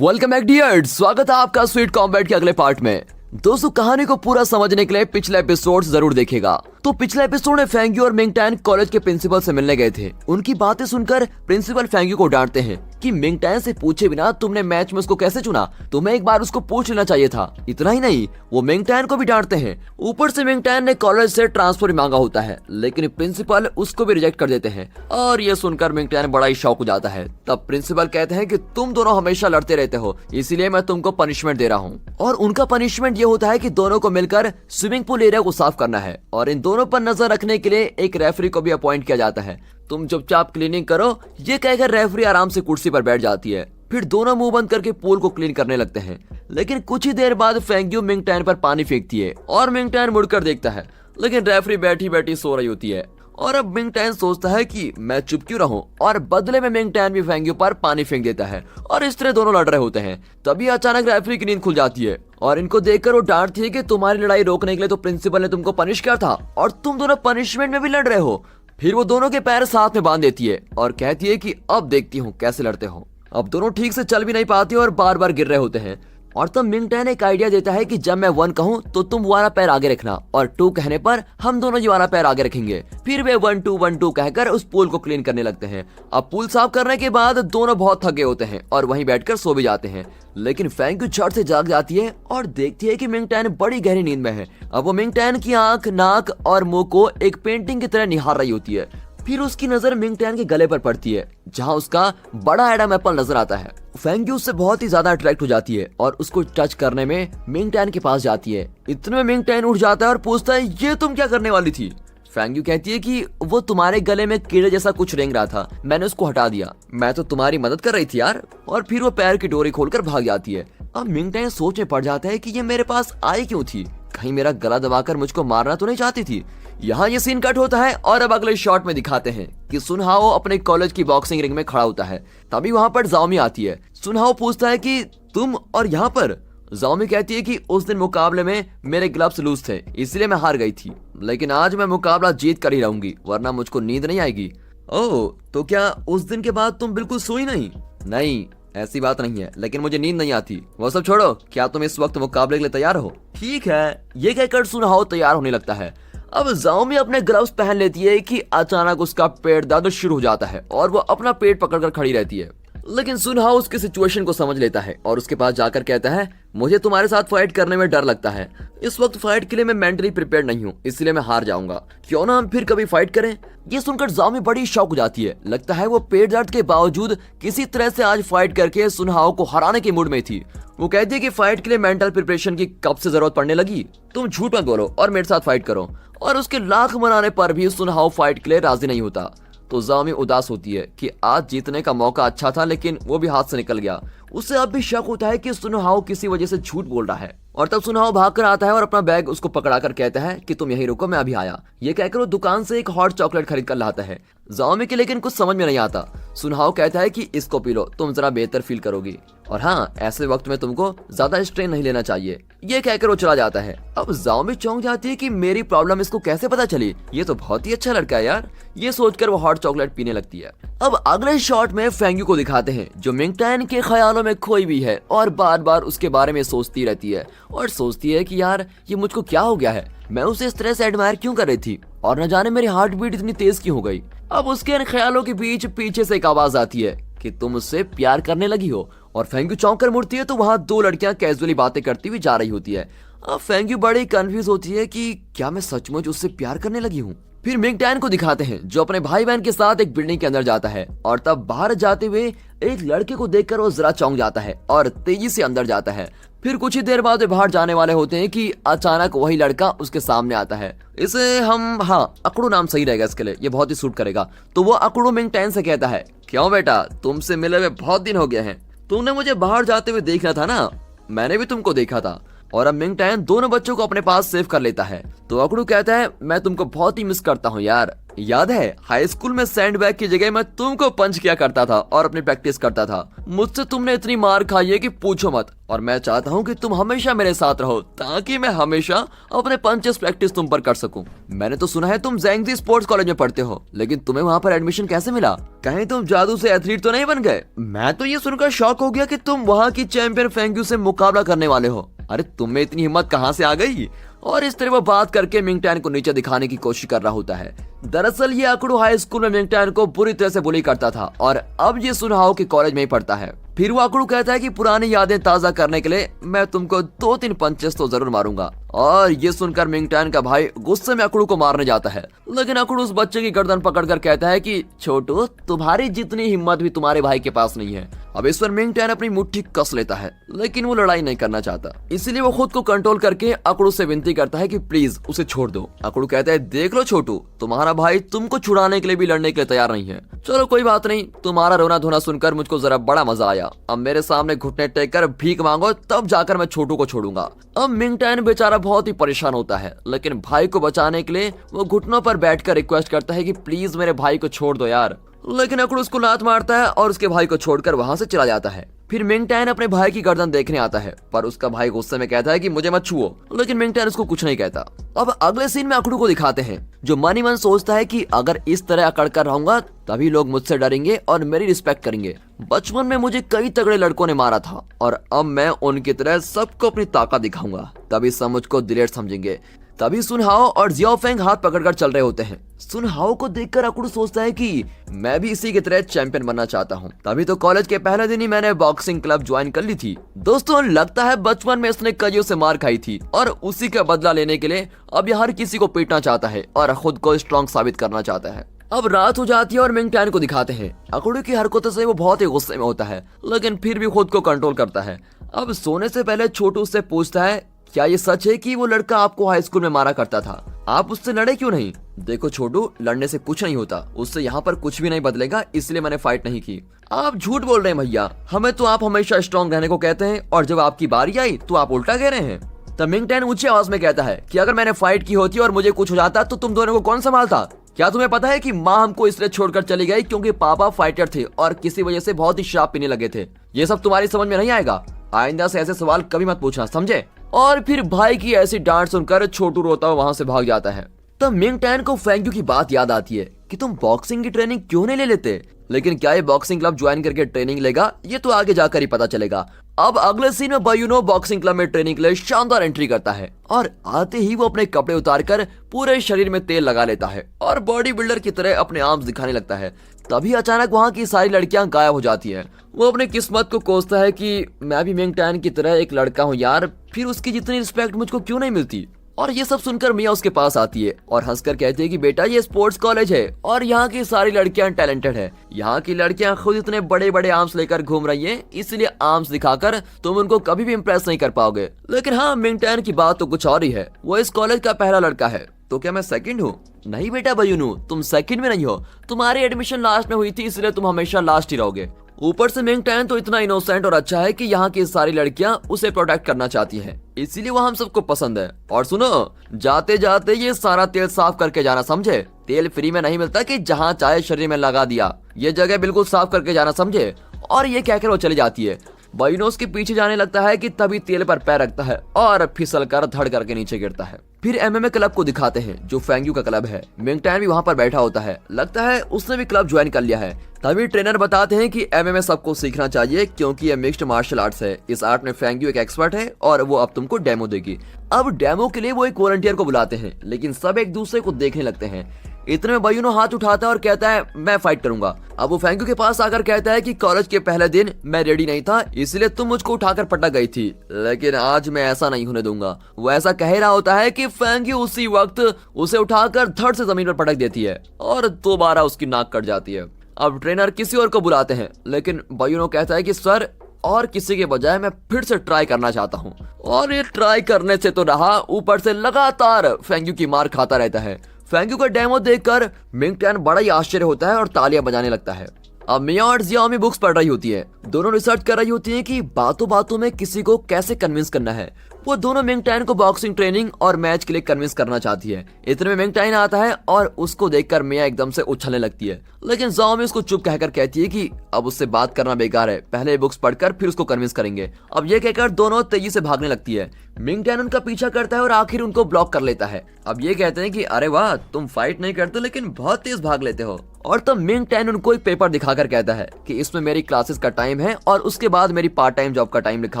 Welcome back dear, स्वागत है आपका स्वीट कॉम्बैट के अगले पार्ट में। दोस्तों, कहानी को पूरा समझने के लिए पिछला एपिसोड जरूर देखेगा। तो पिछले एपिसोड में फेंग्यू और मिंगटैन कॉलेज के प्रिंसिपल से मिलने गए थे। उनकी बातें सुनकर प्रिंसिपल फेंग्यू को डांटते हैं कि मिंगटैन से पूछे बिना तुमने मैच में उसको कैसे चुना, तुम्हें एक बार उसको पूछ लेना चाहिए था। इतना ही नहीं, वो मिंगटैन को भी डांटते हैं। ऊपर से मिंगटैन ने कॉलेज से ट्रांसफर मांगा होता है, लेकिन प्रिंसिपल उसको भी रिजेक्ट कर देते हैं और ये सुनकर मिंगटैन बड़ा ही शॉक हो जाता है। तब प्रिंसिपल कहते हैं कि तुम दोनों हमेशा लड़ते रहते हो, इसलिए मैं तुमको पनिशमेंट दे रहा हूँ। और उनका पनिशमेंट ये होता है कि दोनों को मिलकर स्विमिंग पूल एरिया को साफ करना है और इन दोनों पर नजर रखने के लिए एक रेफरी को भी अपॉइंट किया जाता है। तुम चुपचाप क्लीनिंग करो, ये कहकर रेफरी आराम से कुर्सी पर बैठ जाती है। फिर दोनों मुंह बंद करके पूल को क्लीन करने लगते हैं। लेकिन कुछ ही देर बाद फेंग्यू मिंगटैन पर पानी फेंकती है और मिंगटैन मुड़कर देखता है, लेकिन रेफरी बैठी बैठी सो रही होती है। और अब मिंगटैन सोचता है कि मैं चुप क्यों रहूं, और बदले में मिंगटैन भी फेंग्यू पर पानी फेंक देता है और इस तरह दोनों लड़ रहे होते हैं। तभी अचानक रेफरी की नींद खुल जाती है और इनको देखकर वो डांटती है कि तुम्हारी लड़ाई रोकने के लिए तो प्रिंसिपल ने तुमको पनिश किया था और तुम दोनों पनिशमेंट में भी लड़ रहे हो। फिर वो दोनों के पैर साथ में बांध देती है और कहती है कि अब देखती हूँ कैसे लड़ते हो। अब दोनों ठीक से चल भी नहीं पाते और बार बार गिर रहे होते हैं। और तब मिंगटैन एक आइडिया देता है कि जब मैं 1 कहूँ तो तुम वाला पैर आगे रखना और 2 कहने पर हम दोनों ये वाला पैर आगे रखेंगे। फिर वे 1 2 1 2 कहकर उस पूल को क्लीन करने लगते हैं। अब पूल साफ करने के बाद दोनों बहुत थके होते हैं और वहीं बैठकर सो भी जाते हैं। लेकिन फेंग्यू झट से जाग जाती है और देखती है कि मिंगटैन बड़ी गहरी नींद में है। अब वो मिंगटैन की आंख, नाक और मुंह को एक पेंटिंग की तरह निहार रही होती है। फिर उसकी नजर मिंगटैन के गले पर पड़ती है, जहां उसका बड़ा एडम एप्पल नजर आता है। फेंग्यू उससे बहुत ही ज्यादा अट्रैक्ट हो जाती है और उसको टच करने में मिंगटैन के पास जाती है। इतने में मिंगटैन उठ जाता है और पूछता है, ये तुम क्या करने वाली थी? फेंग्यू कहती है कि वो तुम्हारे गले में कीड़े जैसा कुछ रेंग रहा था, मैंने उसको हटा दिया। मैं तो तुम्हारी मदद कर रही थी यार। और फिर वो पैर की डोरी खोलकर भाग जाती है। अब मिंगटैन सोच में पड़ जाता है कि ये मेरे पास आई क्यों थी, कहीं मेरा गला दबाकर मुझको मारना तो नहीं चाहती थी। यहाँ ये सीन कट होता है और अब अगले शॉट में दिखाते हैं कि सुनहाओ अपने कॉलेज की बॉक्सिंग रिंग में खड़ा होता है। तभी वहाँ पर जाओमी आती है। सुनहाओ पूछता है कि तुम और यहाँ पर? जाओमी कहती है कि उस दिन मुकाबले में मेरे ग्लव्स लूज थे, इसलिए मैं हार गई थी, लेकिन आज मैं मुकाबला जीत कर ही रहूंगी, वरना मुझको नींद नहीं आएगी। ओह, तो क्या उस दिन के बाद तुम बिल्कुल सोई नहीं? नहीं, ऐसी बात नहीं है, लेकिन मुझे नींद नहीं आती। वो सब छोड़ो, क्या तुम इस वक्त मुकाबले के लिए तैयार हो? ठीक है, ये कहकर सुनहाओ तैयार होने लगता है। अब जाओमी अपने ग्लव्स पहन लेती है कि अचानक उसका पेट दर्द शुरू हो जाता है और वो अपना पेट पकड़कर खड़ी रहती है। लेकिन सुनहाओ उसकी सिचुएशन को समझ लेता है और उसके पास जाकर कहता है, मुझे तुम्हारे साथ फाइट करने में डर लगता है। इस वक्त फाइट के लिए मैं मेंटली प्रिपेयर्ड नहीं हूँ, इसलिए मैं हार जाऊंगा। क्यों ना हम फिर कभी फाइट करें? ये सुनकर जाओमी बड़ी शॉक हो जाती है। लगता है वो पेट दर्द के बावजूद किसी तरह से आज फाइट करके सुनहाओ को हराने के मूड में थी। वो कहती है कि फाइट के लिए मेंटल प्रिपरेशन की कब से जरूरत पड़ने लगी, तुम झूठ मत बोलो और मेरे साथ फाइट करो। और उसके लाख मनाने पर भी सुनहाओ फाइट के लिए राजी नहीं होता। तो जाओमी उदास होती है कि आज जीतने का मौका अच्छा था, लेकिन वो भी हाथ से निकल गया। उसे अब भी शक होता है कि सुनहाओ किसी वजह से झूठ बोल रहा है। और तब सुनहाओ भागकर आता है और अपना बैग उसको पकड़ाकर कहता है कि तुम यहीं रुको, मैं अभी आया। ये कहकर वो दुकान से एक हॉट चॉकलेट खरीद कर लाता है जाओमी के, लेकिन कुछ समझ में नहीं आता। सुनहाओ कहता है कि इसको पी लो, तुम जरा बेहतर फील करोगी, और हाँ, ऐसे वक्त में तुमको ज्यादा स्ट्रेन नहीं लेना चाहिए। ये कहकर वो चला जाता है। अब जाओमी चौंक जाती है कि मेरी प्रॉब्लम इसको कैसे पता चली, ये तो बहुत ही अच्छा लड़का है यार। ये सोचकर वो हॉट चॉकलेट पीने लगती है। अब अगले शॉट में फेंग्यू को दिखाते हैं, जो मिंगटैन के ख्यालों में खोई भी है और बार बार उसके बारे में सोचती रहती है और सोचती है कि यार ये मुझको क्या हो गया है, मैं उसे इस तरह से एडमायर क्यों कर रही थी और न जाने मेरी हार्ट बीट इतनी तेज क्यों हो गई। अब उसके इन ख्यालों के बीच पीछे से एक आवाज आती है कि तुम उससे प्यार करने लगी हो। और फेंग्यू चौंक कर मुड़ती है तो वहाँ 2 लड़कियां कैजुअली बातें करती हुई जा रही होती है। अब फेंग्यू बड़ी कंफ्यूज होती है कि क्या मैं सचमुच उससे प्यार करने लगी हूँ। फिर मिंगटैन को दिखाते हैं, जो अपने भाई बहन के साथ एक बिल्डिंग के अंदर जाता है और तब बाहर जाते हुए एक लड़के को देखकर वो जरा चौंक जाता है और तेजी से अंदर जाता है। फिर कुछ ही देर बाद वे बाहर जाने वाले होते हैं कि अचानक वही लड़का उसके सामने आता है। इसे हम, हाँ, अकड़ू नाम सही रहेगा इसके लिए, ये बहुत ही सूट करेगा। तो वो अकड़ू मिंगटैन से कहता है, क्यों बेटा, तुमसे मिले हुए बहुत दिन हो गए हैं, तुमने मुझे बाहर जाते हुए देखना था ना, मैंने भी तुमको देखा था। और अब मिंग टैन दोनों बच्चों को अपने पास सेव कर लेता है। तो अकड़ू कहता है मैं तुमको बहुत ही मिस करता हूँ यार, याद है हाई स्कूल में सैंडबैग की जगह मैं तुमको पंच किया करता था और अपनी प्रैक्टिस करता था। मुझसे तुमने इतनी मार खाई है कि पूछो मत, और मैं चाहता हूँ कि तुम हमेशा मेरे साथ रहो ताकि मैं हमेशा अपने पंचेस प्रैक्टिस तुम पर कर सकूं। मैंने तो सुना है तुम ज़ैंगजी स्पोर्ट्स कॉलेज में पढ़ते हो, लेकिन तुम्हें वहाँ पर एडमिशन कैसे मिला? कहीं तुम जादू से एथलीट तो नहीं बन गए? मैं तो ये सुनकर शॉक हो गया कि तुम वहाँ की चैंपियन फेंग्यू से मुकाबला करने वाले हो। अरे तुम में इतनी हिम्मत कहाँ से आ गई? और इस तरह वो बात करके मिंग टैन को नीचे दिखाने की कोशिश कर रहा होता है। दरअसल ये अकड़ू हाई स्कूल में मिंग टैन को बुरी तरह से बुली करता था और अब ये सुनहाओ के कॉलेज में ही पढ़ता है। फिर वो अकड़ू कहता है कि पुरानी यादें ताजा करने के लिए मैं तुमको 2-3 पंचेस तो जरूर मारूंगा। और ये सुनकर मिंग टैन का भाई गुस्से में अकड़ू को मारने जाता है, लेकिन अकड़ू उस बच्चे की गर्दन पकड़कर कहता है कि छोटू तुम्हारी जितनी हिम्मत भी तुम्हारे भाई के पास नहीं है। अब इस पर मिंग टैन अपनी मुट्ठी कस लेता है, लेकिन वो लड़ाई नहीं करना चाहता, इसलिए वो खुद को कंट्रोल करके अकड़ू से विनती करता है कि प्लीज उसे छोड़ दो। अकड़ू कहता है देख लो छोटू, तुम्हारा भाई तुमको छुड़ाने के लिए भी लड़ने के लिए तैयार नहीं है। चलो कोई बात नहीं, तुम्हारा रोना धोना सुनकर मुझको जरा बड़ा मजा आया। अब मेरे सामने घुटने टेक कर भीख मांगो, तब जाकर मैं छोटू को छोड़ूंगा। अब मिंग टैन बेचारा बहुत ही परेशान होता है, लेकिन भाई को बचाने के लिए वो घुटनों पर बैठकर रिक्वेस्ट करता है कि प्लीज मेरे भाई को छोड़ दो यार। लेकिन अकड़ू उसको लात मारता है और उसके भाई को छोड़कर वहां से चला जाता है। फिर मिंग टैन अपने भाई की गर्दन देखने आता है, पर उसका भाई गुस्से में कहता है कि मुझे मत छुओ, लेकिन मिंग टैन उसको कुछ नहीं कहता। अब अगले सीन में अकड़ू को दिखाते हैं, जो मन ही मन सोचता है कि अगर इस तरह अकड़ कर रहूंगा तभी लोग मुझसे डरेंगे और मेरी रिस्पेक्ट करेंगे। बचपन में मुझे कई तगड़े लड़कों ने मारा था और अब मैं उनकी तरह सबको अपनी ताकत दिखाऊंगा, तभी सब मुझको दिलेर समझेंगे। तभी सुनहाओ और जियाओ फेंग हाथ पकड़कर चल रहे होते हैं। सुनहाओ को देखकर अकड़ू सोचता है कि मैं भी इसी की तरह चैंपियन बनना चाहता हूँ। तभी तो कॉलेज के पहले दिन ही मैंने बॉक्सिंग क्लब ज्वाइन कर ली थी। दोस्तों लगता है बचपन में इसने कईयों से मार खाई थी और उसी का बदला लेने के लिए अब ये हर किसी को पीटना चाहता है और खुद को स्ट्रॉन्ग साबित करना चाहता है। अब रात हो जाती है और मिंग टैन को दिखाते हैं। अकड़ू की हरकतों से वो बहुत ही गुस्से में होता है, लेकिन फिर भी खुद को कंट्रोल करता है। अब सोने से पहले छोटू उससे पूछता है क्या ये सच है कि वो लड़का आपको हाई स्कूल में मारा करता था? आप उससे लड़े क्यों नहीं? देखो छोटू, लड़ने से कुछ नहीं होता, उससे यहाँ पर कुछ भी नहीं बदलेगा, इसलिए मैंने फाइट नहीं की। आप झूठ बोल रहे हैं भैया, हमें तो आप हमेशा स्ट्रॉन्ग रहने को कहते हैं और जब आपकी बारी आई तो आप उल्टा कह रहे हैं। तब मिंग टैन ऊंची आवाज में कहता है कि अगर मैंने फाइट की होती और मुझे कुछ हो जाता तो तुम दोनों को कौन संभालता? क्या तुम्हें पता है कि माँ हमको इसलिए छोड़कर चली गई क्योंकि पापा फाइटर थे और किसी वजह से बहुत ही शराब पीने लगे थे? ये सब तुम्हारी समझ में नहीं आएगा, आइंदा से ऐसे सवाल कभी मत पूछना, समझे? और फिर भाई की ऐसी डांट सुनकर छोटू रोता हुआ वहां से भाग जाता है। तब मिंग टैन को फेंग्यू की बात याद आती है कि तुम बॉक्सिंग की ट्रेनिंग क्यों नहीं ले लेते? लेकिन क्या ये बॉक्सिंग क्लब ज्वाइन करके ट्रेनिंग लेगा, ये तो आगे जाकर ही पता चलेगा। अब अगले सीन में बायूनो बॉक्सिंग क्लब में ट्रेनिंग के लिए शानदार एंट्री करता है और आते ही वो अपने कपड़े उतारकर पूरे शरीर में तेल लगा लेता है और बॉडी बिल्डर की तरह अपने आर्म्स दिखाने लगता है। तभी अचानक वहाँ की सारी लड़कियां गायब हो जाती हैं। वो अपनी किस्मत को कोसता है कि मैं भी मिंग टैन की तरह एक लड़का हूँ यार, फिर उसकी जितनी रिस्पेक्ट मुझको क्यों नहीं मिलती। और ये सब सुनकर मिया उसके पास आती है और हंसकर कहती है कि बेटा ये स्पोर्ट्स कॉलेज है और यहाँ की सारी लड़कियां टैलेंटेड है। यहाँ की लड़कियां खुद इतने बड़े बड़े आर्म्स लेकर घूम रही हैं, इसलिए आर्म्स दिखाकर तुम उनको कभी भी इम्प्रेस नहीं कर पाओगे। लेकिन हाँ, मिंग टैन की बात तो कुछ और ही है, वो इस कॉलेज का पहला लड़का है। तो क्या मैं सेकंड हूँ? नहीं बेटा बायूनो, तुम सेकंड में नहीं हो, तुम्हारी एडमिशन लास्ट में हुई थी, इसलिए तुम हमेशा लास्ट ही रहोगे। ऊपर से मिंग टैन तो इतना इनोसेंट और अच्छा है कि यहाँ की सारी लड़कियां उसे प्रोटेक्ट करना चाहती हैं, इसीलिए वो हम सबको पसंद है। और सुनो, जाते जाते ये सारा तेल साफ करके जाना, समझे? तेल फ्री में नहीं मिलता कि जहाँ चाहे शरीर में लगा दिया, ये जगह बिल्कुल साफ करके जाना, समझे? और ये कहकर वो चली जाती है। बायूनो उसके पीछे जाने लगता है कि तभी तेल पर पैर रखता है और फिसल कर धड़ करके नीचे गिरता है। फिर एमएमए क्लब को दिखाते हैं, जो फेंग्यू का क्लब है। मिंग टैन भी वहाँ पर बैठा होता है, लगता है उसने भी क्लब ज्वाइन कर लिया है। तभी ट्रेनर बताते हैं कि एमएमए सबको सीखना चाहिए क्योंकि ये मिक्स्ड मार्शल आर्ट्स है। इस आर्ट में फेंग्यू एक एक्सपर्ट है और वो अब तुमको डेमो देगी। अब डेमो के लिए वो एक वॉलंटियर को बुलाते हैं, लेकिन सब एक दूसरे को देखने लगते हैं। इतने में बायूनो हाथ उठाता है और कहता है मैं फाइट करूंगा। अब वो फेंग्यू के पास आकर कहता है कि कॉलेज के पहले दिन मैं रेडी नहीं था, इसलिए तुम मुझको उठाकर पटक गई थी, लेकिन आज मैं ऐसा नहीं होने दूंगा। वो ऐसा कह रहा होता है कि फेंग्यू उसी वक्त उसे उठाकर धड़ से जमीन पर पटक देती है और दोबारा उसकी नाक कट जाती है। अब ट्रेनर किसी और को बुलाते हैं, लेकिन बायूनो कहता है कि सर, और किसी के बजाय मैं फिर से ट्राई करना चाहता हूँ। और ये ट्राई करने से तो रहा, ऊपर से लगातार फेंग्यू की मार खाता रहता है। फेंग्यू का डेमो देखकर मिंग टैन बड़ा ही आश्चर्य होता है और तालियां बजाने लगता है। अब मिया और जियाओमी बुक्स पढ़ रही होती है, दोनों रिसर्च कर रही होती हैं कि बातों बातों में किसी को कैसे कन्विंस करना है। वो दोनों मिंगटैन को बॉक्सिंग ट्रेनिंग और मैच के लिए कन्विंस करना चाहती है। इतने में मिंगटैन आता है और उसको देखकर मिया एकदम से उछलने लगती है, लेकिन ज़ाओमी उसको चुप कहकर कहती है कि अब उससे बात करना बेकार है, पहले बुक्स पढ़कर फिर उसको कन्विंस करेंगे। अब ये कहकर दोनों तेजी से भागने लगती है। मिंगटैन उनका पीछा करता है और आखिर उनको ब्लॉक कर लेता है। अब ये कहते हैं कि अरे वाह, तुम फाइट नहीं करते लेकिन बहुत तेज भाग लेते हो। और तब मिंगटैन उनको एक पेपर दिखाकर कहता है कि इसमें मेरी क्लासेस का टाइम है और उसके बाद मेरी पार्ट टाइम जॉब का टाइम लिखा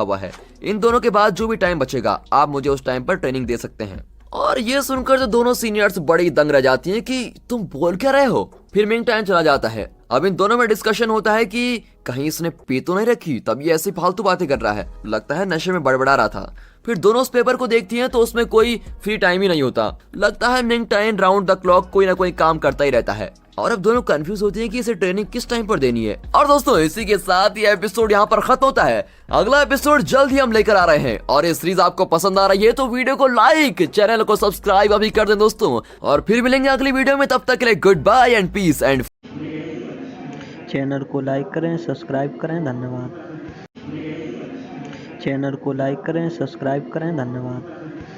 हुआ है। इन दोनों के बाद जो भी टाइम बचेगा आप मुझे उस टाइम पर ट्रेनिंग दे सकते हैं। और ये सुनकर जो दोनों सीनियर्स बड़ी दंग रह जाती हैं कि तुम बोल क्या रहे हो। फिर मिंगटैन चला जाता है। अब इन दोनों में डिस्कशन होता है कि कहीं इसने पी तो नहीं रखी, तब ये ऐसी फालतू बातें कर रहा है, लगता है नशे में बड़बड़ा रहा था। फिर दोनों उस पेपर को देखती हैं तो उसमें कोई फ्री टाइम ही नहीं होता। लगता है मिंगटैन राउंड द क्लॉक कोई ना कोई काम करता ही रहता है। और अब दोनों कंफ्यूज होती हैं कि इसे ट्रेनिंग किस टाइम पर देनी है। और दोस्तों इसी के साथ ये एपिसोड यहाँ पर खत्म होता है। अगला एपिसोड जल्द ही हम लेकर आ रहे हैं। और ये सीरीज आपको पसंद आ रही है तो वीडियो को लाइक, चैनल को सब्सक्राइब अभी कर दें दोस्तों। और फिर मिलेंगे अगली वीडियो में, तब तक के लिए good bye and peace and. Channel को लाइक करें, सब्सक्राइब करें, धन्यवाद। चैनल को लाइक करें, सब्सक्राइब करें, धन्यवाद।